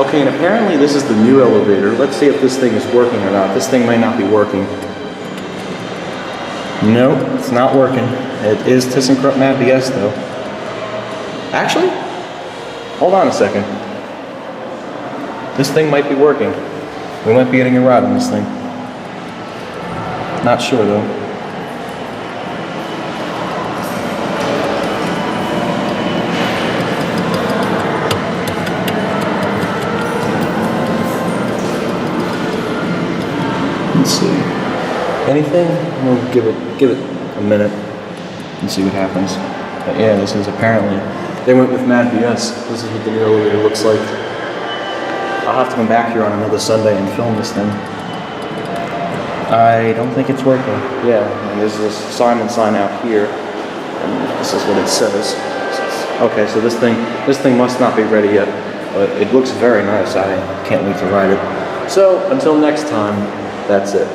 Okay, and apparently this is the new elevator. Let's see if this thing is working or not. This thing might not be working. Nope, it's not working. It is Thyssenkrupp MADBS though. Actually, hold on a second. This thing might be working. We might be getting a ride on this thing. Not sure though. Let's see. Anything? We'll give it a minute and see what happens. But yeah, this is apparently they went with MADBS. This is what the new elevator looks like. I'll have to come back here on another Sunday and film this thing. I don't think it's working. Yeah, and there's this Simon sign out here, and this is what it says. Okay, so this thing must not be ready yet, but it looks very nice. I can't wait to ride it. So until next time, that's it.